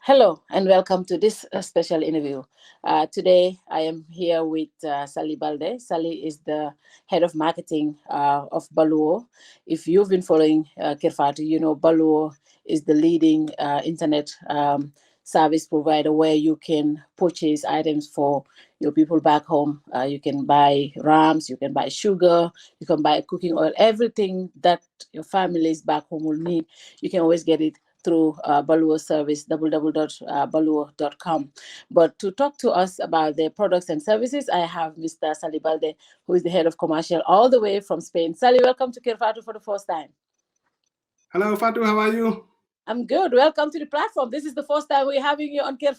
Hello and welcome to this special interview. Today I am here with Sally Balde. Sally is the head of marketing of Baluwo. If you've been following Kerr, you know Baluwo is the leading internet service provider where you can purchase items for your people back home. You can buy rams, you can buy sugar, you can buy cooking oil, everything that your families back home will need. You can always get it through Baluwo service, www.baluwo.com. But to talk to us about their products and services, I have Mr. Sally Balde, who is the head of commercial all the way from Spain. Sally, welcome to Kerr for the first time. Hello, Fatou. How are you? I'm good. Welcome to the platform. This is the first time we're having you on Kerr.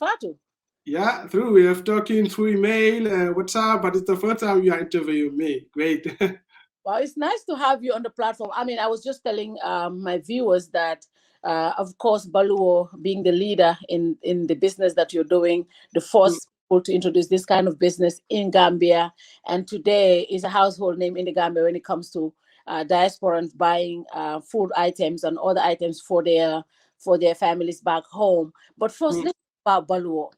Yeah, through. We have talking through email, WhatsApp, but it's the first time you are interviewing me. Great. Well, it's nice to have you on the platform. I mean, I was just telling my viewers that, of course, Baluwo being the leader in the business that you're doing, the first people to introduce this kind of business in Gambia, and today is a household name in the Gambia when it comes to diasporans buying food items and other items for their families back home. But first, let's talk about Baluwo.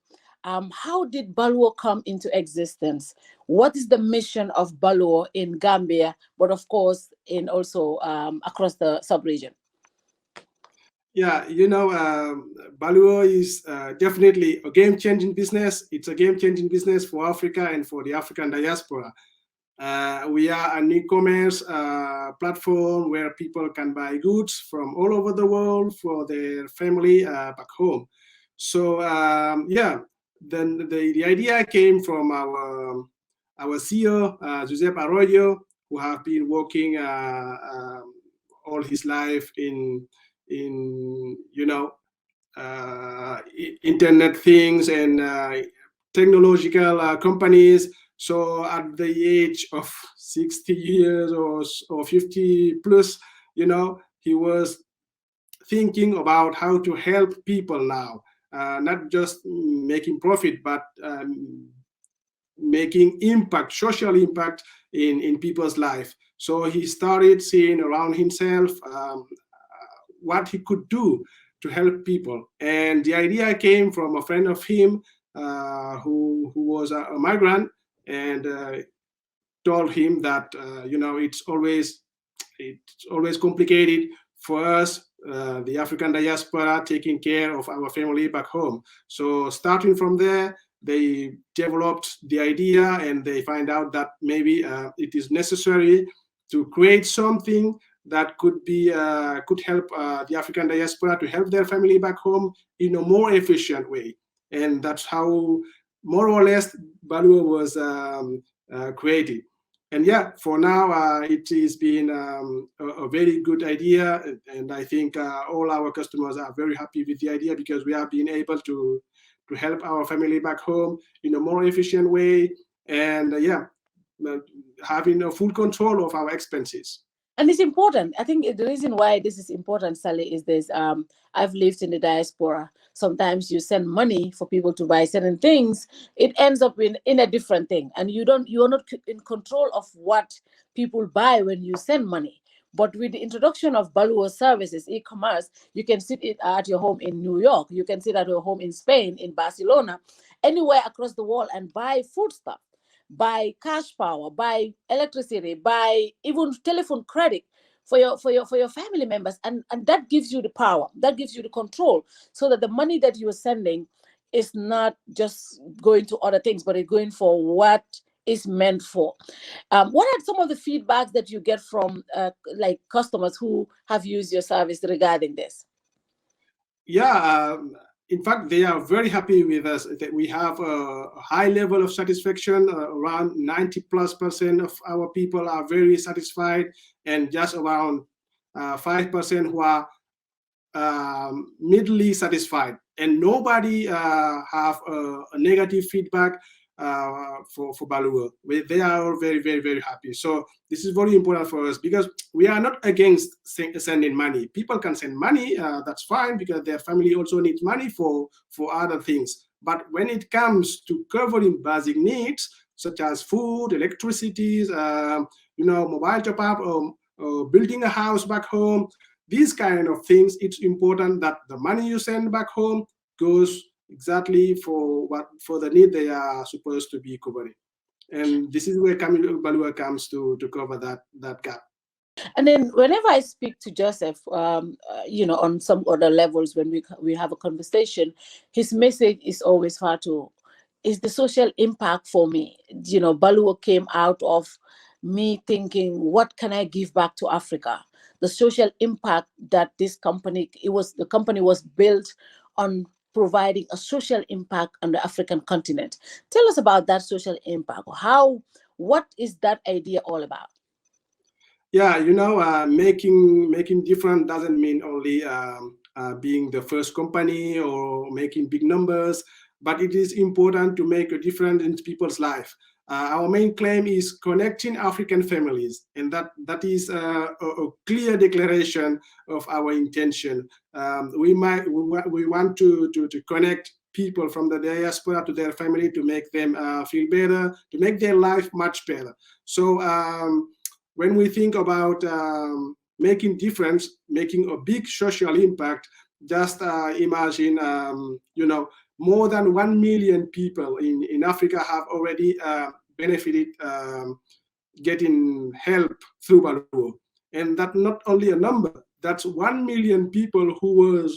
How did Baluwo come into existence? What is the mission of Baluwo in Gambia, but of course in also across the sub-region? Yeah, Baluwo is definitely a game-changing business. It's a game-changing business for Africa and for the African diaspora. We are an e-commerce platform where people can buy goods from all over the world for their family back home. So then the idea came from our CEO, Josep Arroyo, who have been working all his life in internet things and technological companies. So at the age of 60 years or 50 plus, he was thinking about how to help people now, not just making profit, but making impact, social impact in people's life. So he started seeing around himself what he could do to help people. And the idea came from a friend of him who was a migrant, and told him that it's always complicated for us, the African diaspora, taking care of our family back home. So starting from there, they developed the idea, and they find out that maybe it is necessary to create something that could help the African diaspora to help their family back home in a more efficient way. And that's how, more or less, Baluwo was created. And yeah, for now, it has been a very good idea. And I think all our customers are very happy with the idea, because we have been able to help our family back home in a more efficient way. And having a full control of our expenses. And it's important. I think the reason why this is important, Sally, is this. I've lived in the diaspora. Sometimes you send money for people to buy certain things. It ends up in a different thing. And you are not in control of what people buy when you send money. But with the introduction of Baluwo services, e-commerce, you can sit it at your home in New York. You can sit at your home in Spain, in Barcelona, anywhere across the world and buy foodstuff, buy cash power, buy electricity, buy even telephone credit for your family members, and that gives you the power, that gives you the control, so that the money that you're sending is not just going to other things, but it's going for what is meant for. What are some of the feedbacks that you get from like customers who have used your service regarding this? Yeah, in fact, they are very happy with us. That we have a high level of satisfaction. Around 90+% of our people are very satisfied, and just around 5% who are midly satisfied. And nobody have a negative feedback for Baluwo. They are all very, very, very happy. So this is very important for us, because we are not against sending money. People can send money, that's fine, because their family also needs money for other things. But when it comes to covering basic needs, such as food, electricity, mobile top-up, or building a house back home, these kind of things, it's important that the money you send back home goes exactly for the need they are supposed to be covering. And this is where Baluwo comes to cover that gap. And then whenever I speak to Joseph, on some other levels, when we have a conversation, his message is always Fatou, is the social impact for me. Baluwo came out of me thinking, what can I give back to Africa? The social impact that the company was built on providing a social impact on the African continent. Tell us about that social impact. What is that idea all about? Yeah, making different doesn't mean only being the first company or making big numbers, but it is important to make a difference in people's life. Our main claim is connecting African families, and that is a clear declaration of our intention. We want to connect people from the diaspora to their family, to make them feel better, to make their life much better. So when we think about making difference, making a big social impact, just imagine, more than 1 million people in Africa have already benefited getting help through Baluwo. And that's not only a number, that's 1 million people who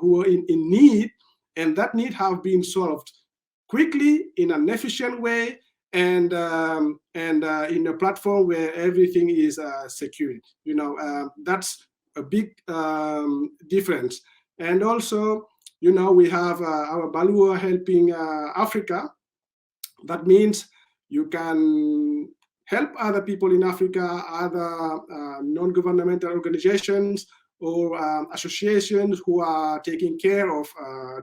were in need, and that need have been solved quickly in an efficient way, and in a platform where everything is secured. That's a big difference. And also, we have our Baluwo helping Africa. That means you can help other people in Africa, other non-governmental organizations or associations who are taking care of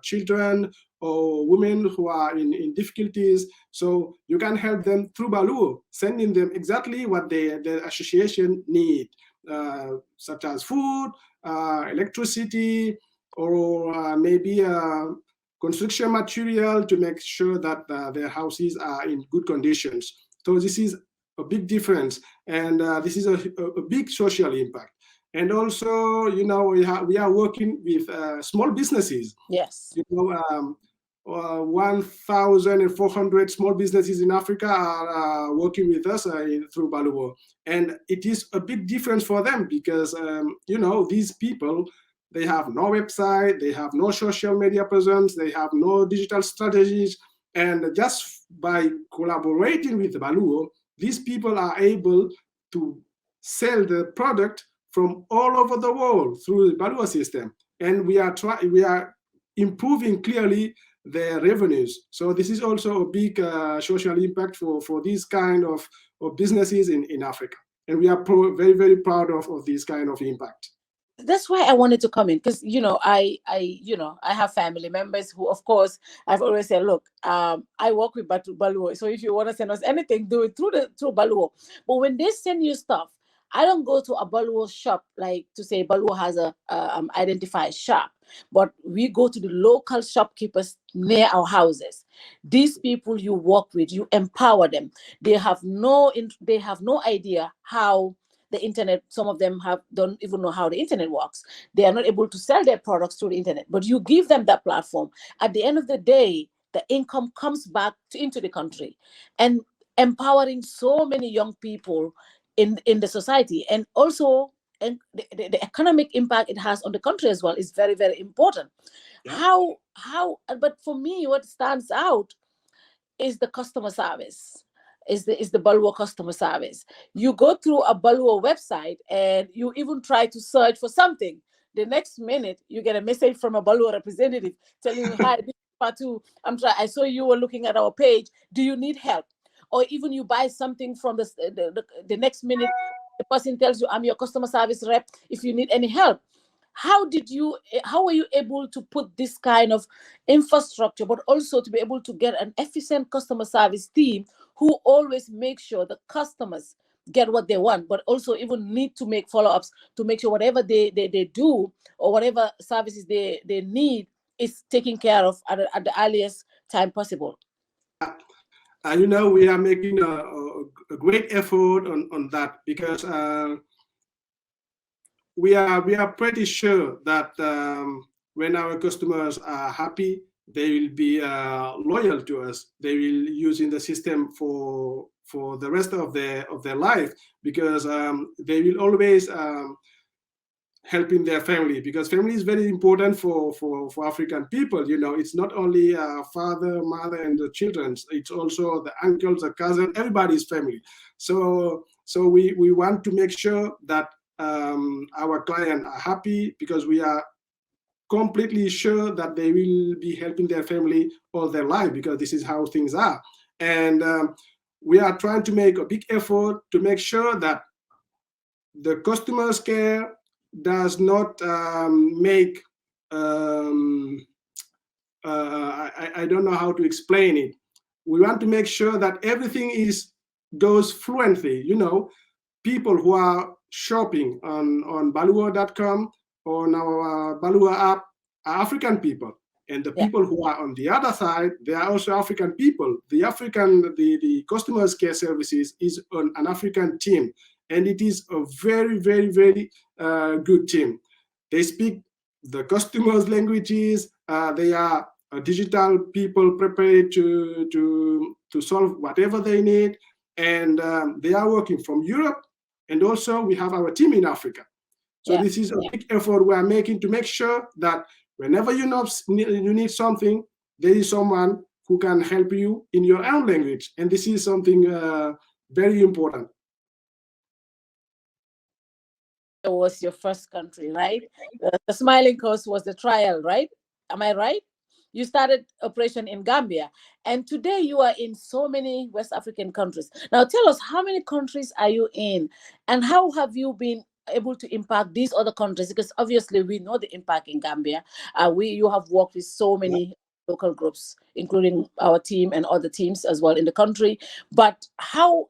children or women who are in difficulties. So you can help them through Baluwo, sending them exactly what the association need, such as food, electricity, or maybe construction material to make sure that their houses are in good conditions. So this is a big difference, and this is a big social impact. And also, we are working with small businesses. Yes. 1,400 small businesses in Africa are working with us through Baluwo. And it is a big difference for them because, these people, they have no website, they have no social media presence, they have no digital strategies. And just by collaborating with Baluwo, these people are able to sell the product from all over the world through the Baluwo system. And we are improving clearly their revenues. So this is also a big social impact for these kind of businesses in Africa. And we are very, very proud of this kind of impact. That's why I wanted to come in, because I have family members who, of course, I've always said, look, I work with Baluwo, so if you want to send us anything, do it through Baluwo. But when they send you stuff, I don't go to a Baluwo shop like to say Baluwo has a identified shop, but we go to the local shopkeepers near our houses. These people you work with, you empower them. They have no idea how the internet, some of them don't even know how the internet works. They are not able to sell their products through the internet, but you give them that platform. At the end of the day, the income comes back into the country, and empowering so many young people in the society, and also and the economic impact it has on the country as well is very, very important. Yeah. But for me, what stands out is the customer service, is the Baluwo customer service. You go through a Baluwo website and you even try to search for something. The next minute, you get a message from a Baluwo representative telling you, hi, this is Fatou. I saw you were looking at our page. Do you need help? Or even you buy something from the next minute, the person tells you, I'm your customer service rep if you need any help. How were you able to put this kind of infrastructure, but also to be able to get an efficient customer service team who always make sure the customers get what they want, but also even need to make follow-ups to make sure whatever they do or whatever services they need is taken care of at the earliest time possible? We are making a great effort on that, because we are pretty sure that when our customers are happy, they will be loyal to us. They will use in the system for the rest of their life, because they will always helping their family, because family is very important for African people. It's not only father, mother, and the children. It's also the uncles, the cousin, everybody's family. So we want to make sure that our clients are happy, because we are completely sure that they will be helping their family all their life, because this is how things are. And we are trying to make a big effort to make sure that the customer's care does not make I don't know how to explain it. We want to make sure that everything goes fluently. People who are shopping on Baluwo.com, on our Baluwo app, are African people. And the people who are on the other side, they are also African people. The customers care services is on an African team. And it is a very, very, very good team. They speak the customers' languages. They are digital people prepared to solve whatever they need. And they are working from Europe. And also we have our team in Africa. So this is a big effort we are making to make sure that whenever you need something, there is someone who can help you in your own language. And this is something very important. It was your first country, right? The Smiling Coast was the trial, right? Am I right? You started operation in Gambia, and today you are in so many West African countries. Now tell us, how many countries are you in, and how have you been able to impact these other countries? Because obviously we know the impact in Gambia. You have worked with so many local groups, including our team and other teams as well in the country. But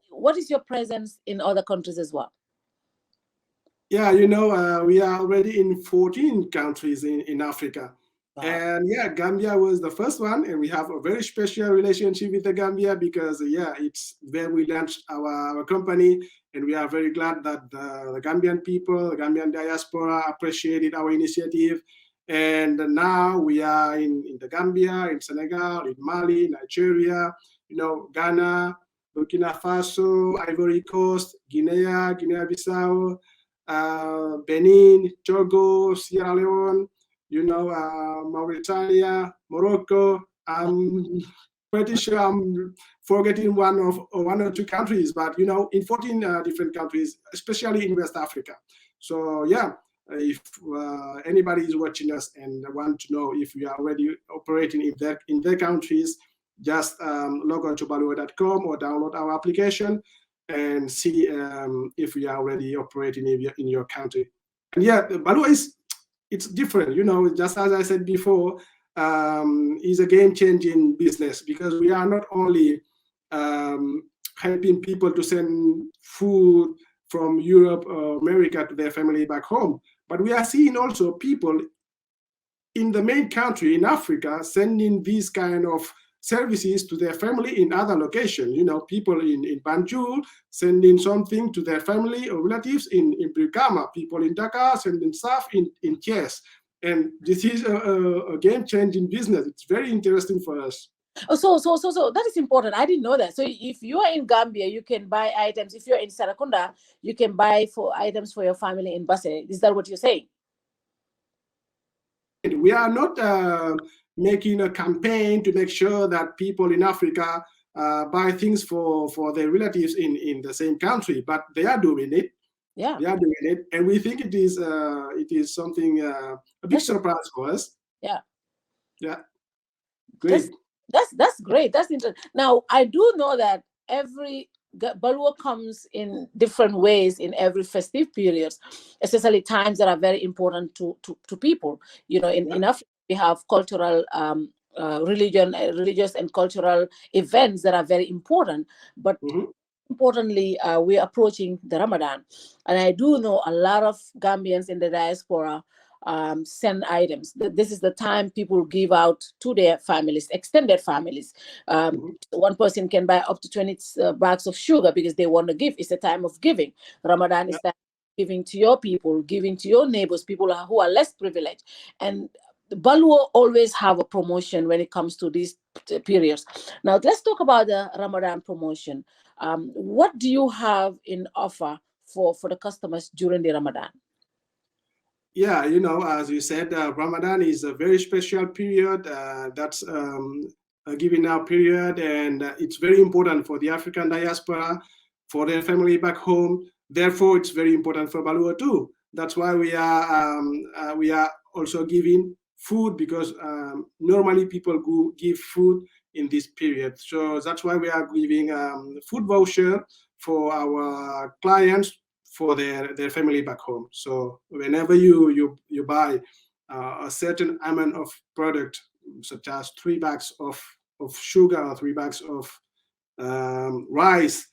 what is your presence in other countries as well? Yeah, we are already in 14 countries in Africa. Wow. And Gambia was the first one, and we have a very special relationship with the Gambia, because it's where we launched our company, and we are very glad that the Gambian people, the Gambian diaspora, appreciated our initiative. And now we are in the Gambia, in Senegal, in Mali, Nigeria, Ghana, Burkina Faso, Ivory Coast, Guinea-Bissau, Benin, Togo, Sierra Leone, Mauritania, Morocco. I'm pretty sure I'm forgetting one or two countries, but in 14 different countries, especially in West Africa. So if anybody is watching us and want to know if we are already operating in their countries, just log on to Baluwo.com or download our application and see if we are already operating in your country. And Baluwo it's different, just as I said before, is a game-changing business, because we are not only helping people to send food from Europe or America to their family back home, but we are seeing also people in the main country in Africa sending these kind of services to their family in other locations. People in Banjul sending something to their family or relatives in Brikama, people in Dakar sending stuff in Thiès. And this is a game-changing business. It's very interesting for us. Oh, so that is important. I didn't know that. So if you are in Gambia, you can buy items. If you're in Sarakunda, you can buy items for your family in Basse. Is that what you're saying? We are not making a campaign to make sure that people in Africa buy things for their relatives in the same country, but they are doing it. Yeah, they are doing it, and we think it is something a big surprise for us. Yeah, great. That's great. That's interesting. Now I do know that every Baluwo comes in different ways in every festive period, especially times that are very important to people. In Africa, we have cultural, religious and cultural events that are very important. But importantly, we're approaching the Ramadan, and I do know a lot of Gambians in the diaspora send items. This is the time people give out to their families, extended families. One person can buy up to 20 bags of sugar because they want to give. It's a time of giving. Ramadan is that giving to your people, giving to your neighbors, people who are less privileged. And Baluwo always have a promotion when it comes to these periods. Now let's talk about the Ramadan promotion. What do you have in offer for the customers during the Ramadan? Yeah, as you said, Ramadan is a very special period. That's a giving out period, and it's very important for the African diaspora, for their family back home. Therefore, it's very important for Baluwo too. That's why we are also giving food, because normally people give food in this period. So that's why we are giving food voucher for our clients, for their family back home. So whenever you buy a certain amount of product, such as 3 bags of sugar, or 3 bags of rice,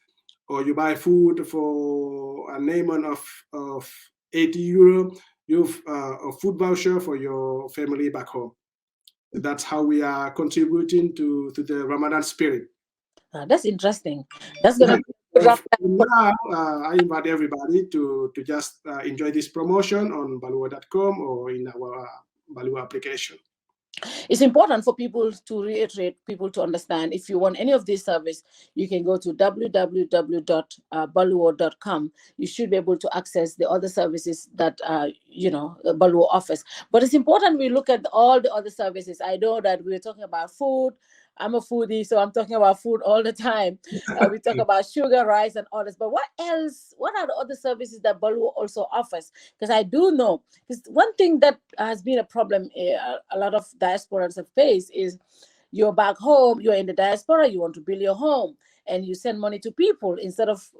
or you buy food for an amount of €80, you've a food voucher for your family back home. That's how we are contributing to the Ramadan spirit. That's interesting. That's gonna be a good So Ramadan. now, I invite everybody to just enjoy this promotion on baluwo.com or in our Baluwo application. It's important for people to reiterate, people to understand. If you want any of this service, you can go to www.baluwo.com. You should be able to access the other services that Baluwo offers. But it's important we look at all the other services. I know that we're talking about food. I'm a foodie, so I'm talking about food all the time. We talk about sugar, rice, and others. But what else? What are the other services that Baluwo also offers? Because I do know, because one thing that has been a problem a lot of diasporans have faced is you're back home, you're in the diaspora, you want to build your home, and you send money to people instead of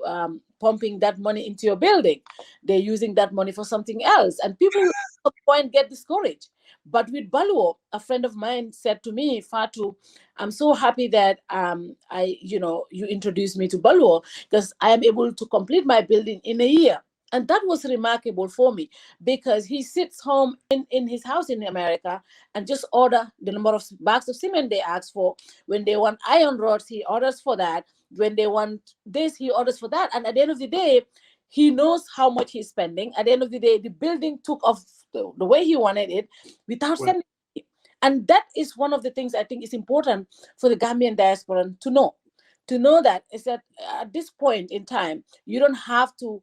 pumping that money into your building. They're using that money for something else, and people at some point get discouraged. But with Baluwo, a friend of mine said to me, Fatou, I'm so happy that you introduced me to Baluwo, because I am able to complete my building in a year. And that was remarkable for me, because he sits home in his house in America and just order the number of bags of cement they ask for. When they want iron rods, he orders for that. When they want this, he orders for that. And at the end of the day, he knows how much he's spending. At the end of the day, the building took off the way he wanted it without Well, sending. And that is one of the things I think is important for the Gambian diaspora to know. To know that is that at this point in time, you don't have to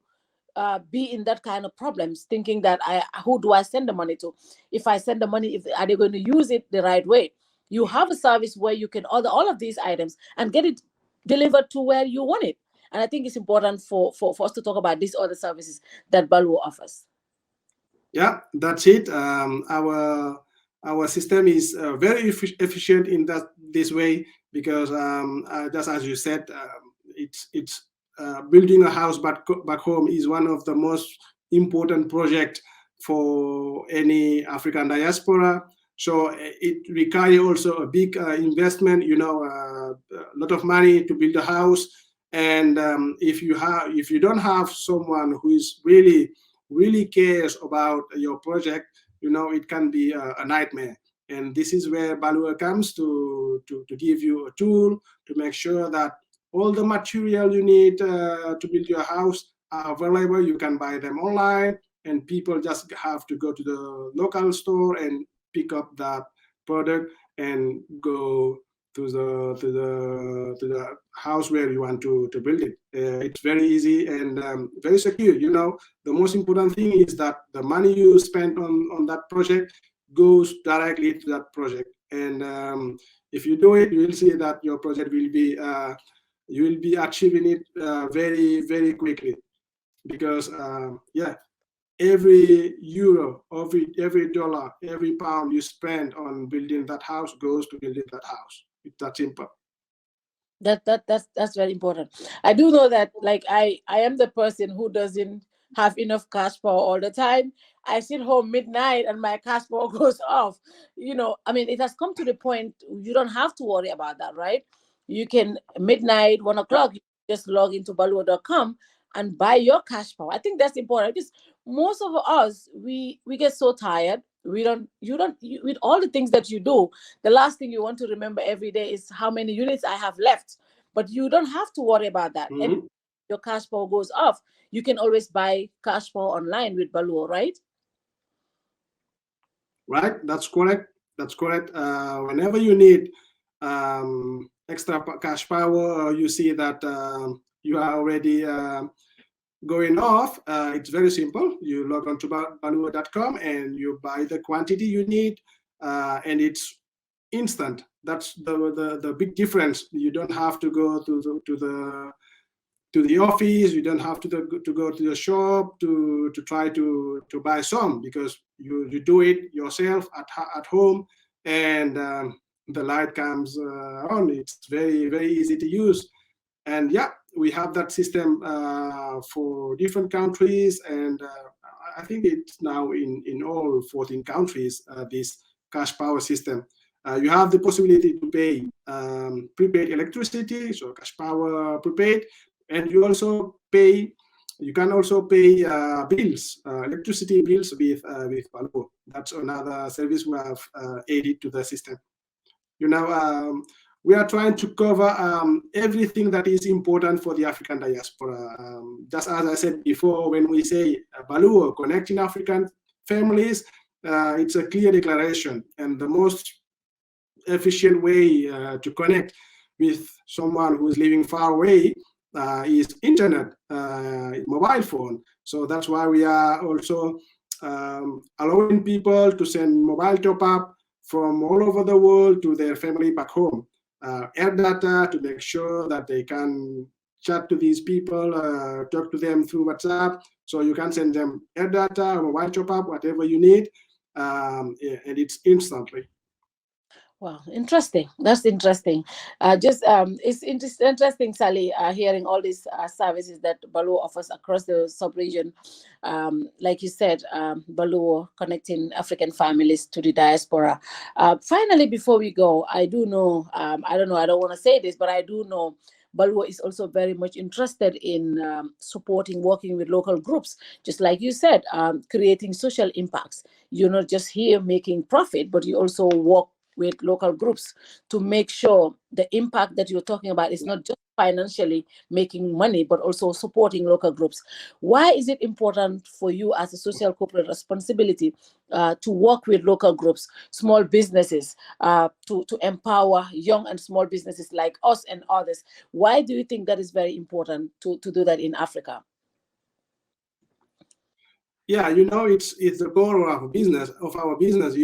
be in that kind of problems, thinking that who do I send the money to? If I send the money, if are they going to use it the right way? You have a service where you can order all of these items and get it delivered to where you want it. And I think it's important for us to talk about these other services that Baluwo offers. yeah, that's it. Our system is very efficient in this way, because just as you said, it's building a house back home is one of the most important project for any African diaspora. So it requires also a big investment, a lot of money to build a house. And if you don't have someone who is really cares about your project, it can be a nightmare. And this is where Baluwo comes to give you a tool to make sure that all the material you need to build your house are available. You can buy them online, and people just have to go to the local store and pick up that product and go to the house where you want to build it. It's very easy and very secure. The most important thing is that the money you spend on that project goes directly to that project. And if you do it, you will see that your project will be you will be achieving it very, very quickly, because every euro, every dollar, every pound you spend on building that house goes to building that house. It's that simple. That's very important. I do know that, like, I am the person who doesn't have enough cash power all the time. I sit home midnight and my cash power goes off. I mean, it has come to the point you don't have to worry about that, right? You can midnight, 1 o'clock, you just log into baluwo.com and buy your cash power. I think that's important, because most of us, we get so tired. We don't you don't you, with all the things that you do, the last thing you want to remember every day is how many units I have left. But you don't have to worry about that. And Mhm. your cash power goes off, you can always buy cash power online with Baluwo, right? right? That's correct. That's correct. Whenever you need extra cash power, you see that you are already going off, it's very simple. You log on to baluwo.com and you buy the quantity you need, and it's instant. That's the big difference. You don't have to go to the office. You don't have to go to the shop to try to buy some, because you do it yourself at home, and the light comes on. It's very easy to use. And yeah, we have that system for different countries, and I think it's now in all 14 countries, this cash power system. You have the possibility to pay prepaid electricity, so cash power prepaid, and you can also pay bills, electricity bills with Baluwo. That's another service we have added to the system. We are trying to cover everything that is important for the African diaspora. Just as I said before, when we say Baluwo, connecting African families, it's a clear declaration, and the most efficient way to connect with someone who is living far away is internet, mobile phone. So that's why we are also allowing people to send mobile top-up from all over the world to their family back home. Air data to make sure that they can chat to these people, talk to them through WhatsApp. So you can send them air data, mobile top-up, whatever you need, and it's instantly. Wow, interesting. That's interesting. It's interesting, Sally, hearing all these services that Baluwo offers across the sub-region. Like you said, Baluwo connecting African families to the diaspora. Finally, before we go, I do know, I don't know, I don't want to say this, but I do know Baluwo is also very much interested in supporting, working with local groups, just like you said, creating social impacts. You're not just here making profit, but you also work with local groups to make sure the impact that you're talking about is not just financially making money, but also supporting local groups. Why is it important for you as a social corporate responsibility to work with local groups, small businesses, to empower young and small businesses like us and others? Why do you think that is very important to do that in Africa? Yeah, it's the core of our business.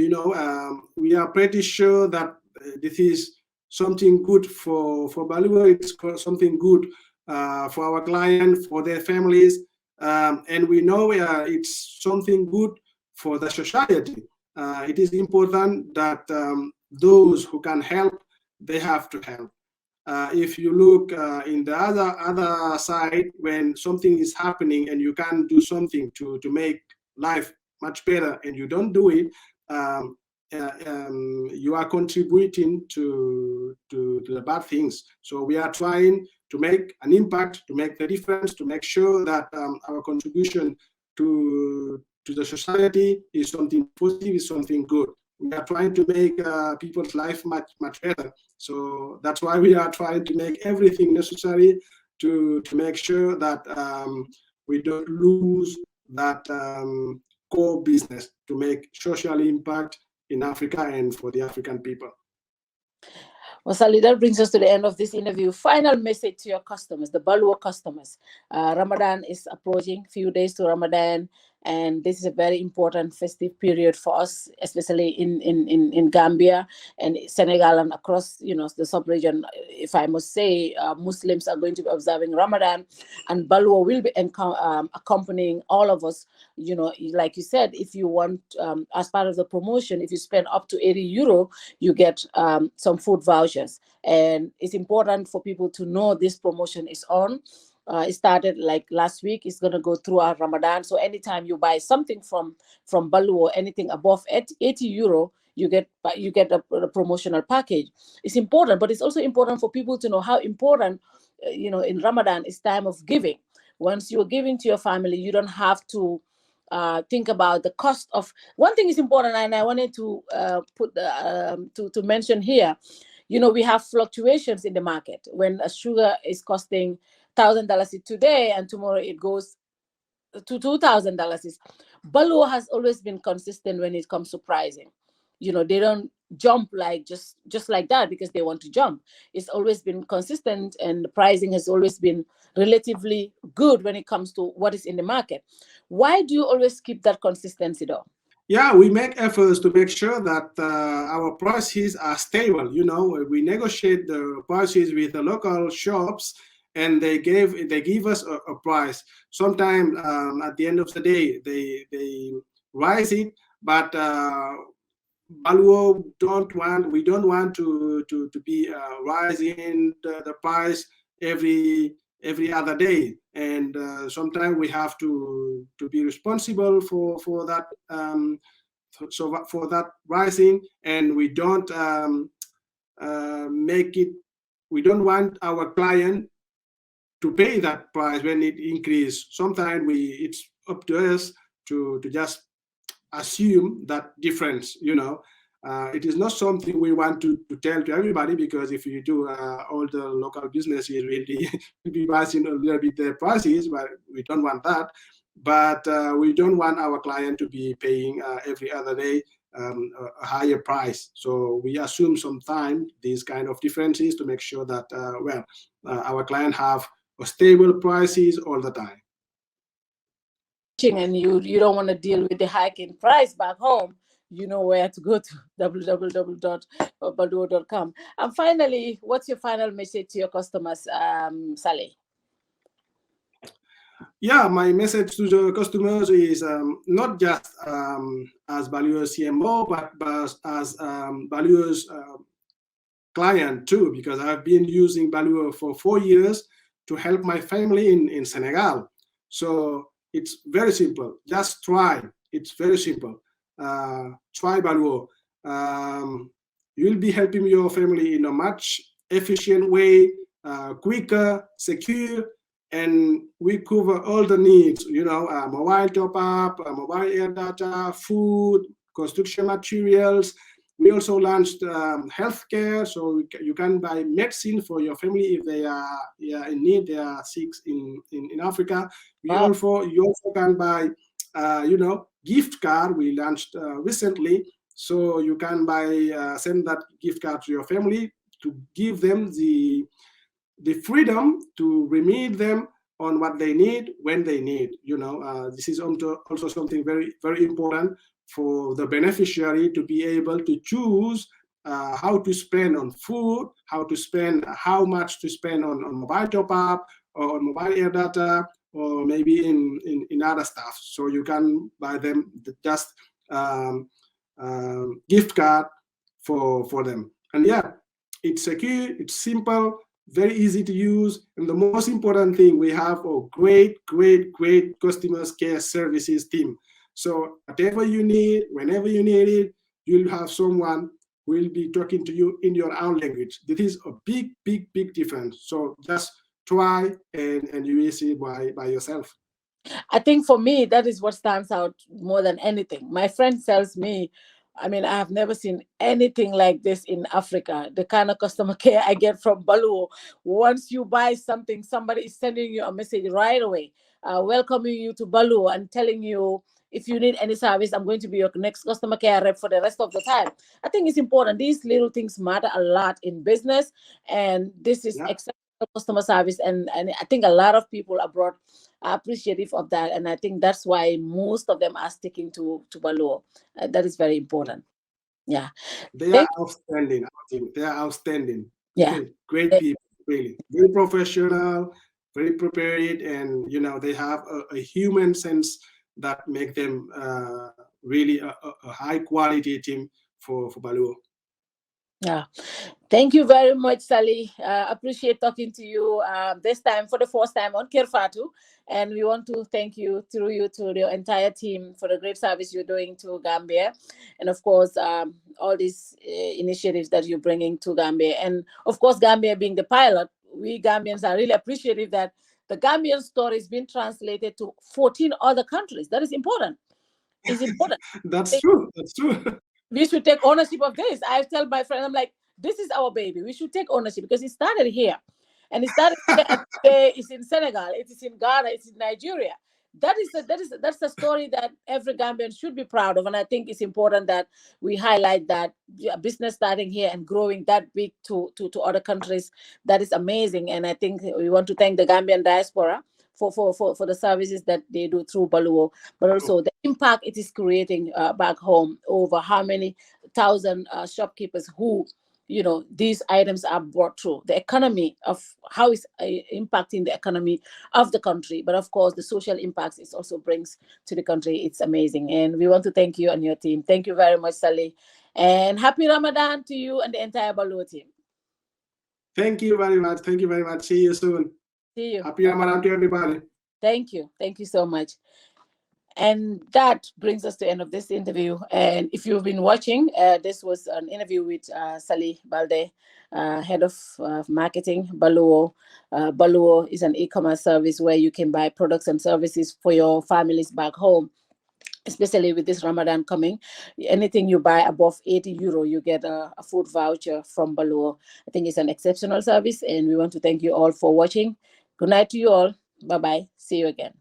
We are pretty sure that this is something good for Baluwo. It's something good for our clients, for their families, and we know it's something good for the society. It is important that those who can help, they have to help. If you look in the other side, when something is happening and you can do something to make life much better, and you don't do it, you are contributing to the bad things. So we are trying to make an impact, to make the difference, to make sure that our contribution to the society is something positive, is something good. We are trying to make people's life much better. So that's why we are trying to make everything necessary to make sure that we don't lose that core business to make social impact in Africa and for the African people. Well, Sally, that brings us to the end of this interview. Final message to your customers, the Baluwo customers. Ramadan is approaching, few days to Ramadan, and this is a very important festive period for us, especially in Gambia and Senegal and across, the sub-region. If I must say, Muslims are going to be observing Ramadan, and Baluwo will be accompanying all of us. Like you said, if you want, as part of the promotion, if you spend up to €80, you get some food vouchers. And it's important for people to know this promotion is on. It started like last week. It's going to go throughout Ramadan. So anytime you buy something from Baluwo, anything above €80, you get a promotional package. It's important, but it's also important for people to know how important, in Ramadan is time of giving. Once you're giving to your family, you don't have to think about the cost of. One thing is important, and I wanted to put to mention here. We have fluctuations in the market when a sugar is costing $1,000 today, and tomorrow it goes to $2,000 is Baluwo has always been consistent when it comes to pricing. They don't jump like just like that because they want to jump. It's always been consistent, and the pricing has always been relatively good when it comes to what is in the market. Why do you always keep that consistency though? Yeah, we make efforts to make sure that our prices are stable. We negotiate the prices with the local shops, and they give us a price. Sometimes at the end of the day, they rise it, but Baluwo we don't want to be rising the price every other day, and sometimes we have to be responsible for that, so for that rising, and we don't make it. We don't want our client to pay that price when it increase. Sometimes it's up to us to just assume that difference. It is not something we want to tell to everybody, because if you do, all the local businesses will be rising a little bit their prices, but we don't want that. But we don't want our client to be paying every other day a higher price. So we assume sometimes these kind of differences to make sure that our client have a stable prices all the time. And you don't want to deal with the hike in price back home, you know where to go to: www.baluwo.com. And finally, what's your final message to your customers, Sally? Yeah, my message to the customers is not just as Baluwo's CMO, but as Baluwo's client too, because I've been using Baluwo for 4 years to help my family in Senegal. So it's very simple. Just try. It's very simple. Try Baluwo. You'll be helping your family in a much efficient way, quicker, secure, and we cover all the needs. Mobile top up, mobile air data, food, construction materials. We also launched healthcare, so you can buy medicine for your family if they are in need, they are sick in Africa. You also can buy, gift card. We launched recently, so you can buy, send that gift card to your family to give them the freedom to remit them on what they need when they need. This is also something very, very important for the beneficiary to be able to choose how to spend on food, how much to spend on mobile top up or on mobile air data, or maybe in other stuff. So you can buy them just gift card for them. And yeah, it's secure, it's simple, very easy to use, and the most important thing, we have a great customer care services team. So whatever you need, whenever you need it, you'll have someone who will be talking to you in your own language. This is a big difference. So just try, and you will see by yourself. I think for me, that is what stands out more than anything. My friend tells me, I mean, I have never seen anything like this in Africa. The kind of customer care I get from Baluwo. Once you buy something, somebody is sending you a message right away, welcoming you to Baluwo and telling you, if you need any service, I'm going to be your next customer care rep for the rest of the time. I think it's important. These little things matter a lot in business, and this is exceptional customer service. And I think a lot of people abroad are appreciative of that, and I think that's why most of them are sticking to Baluwo. That is very important. Yeah, they are outstanding. I think they are outstanding. Yeah, great people, really, very professional, very prepared, and they have a human sense that make them really a high quality team for Baluwo. Yeah. Thank you very much, Sally. Appreciate talking to you this time for the first time on Kerr, Fatou. And we want to thank you through you to the entire team for the great service you're doing to Gambia. And of course, all these initiatives that you're bringing to Gambia. And of course, Gambia being the pilot, we Gambians are really appreciative that the Gambian story is being translated to 14 other countries. That is important. It's important. That's true. We should take ownership of this. I tell my friend, I'm like, this is our baby. We should take ownership because it started here. And it started here, and today it's in Senegal, it is in Ghana, it's in Nigeria. That's the story that every Gambian should be proud of, and I think it's important that we highlight that, yeah, business starting here and growing that big to other countries. That is amazing, and I think we want to thank the Gambian diaspora for the services that they do through Baluwo, but also the impact it is creating back home, over how many thousand shopkeepers who, these items are brought through the economy of how it's impacting the economy of the country, but of course the social impacts it also brings to the country. It's amazing, and we want to thank you and your team. Thank you very much, Sally, and happy Ramadan to you and the entire Baluwo team. Thank you very much. Thank you very much. See you soon. See you. Happy Ramadan to everybody. Thank you so much. And that brings us to the end of this interview. And if you've been watching, this was an interview with Sally Balde, head of marketing, Baluwo. Baluwo is an e-commerce service where you can buy products and services for your families back home, especially with this Ramadan coming. Anything you buy above €80, you get a food voucher from Baluwo. I think it's an exceptional service, and we want to thank you all for watching. Good night to you all. Bye-bye. See you again.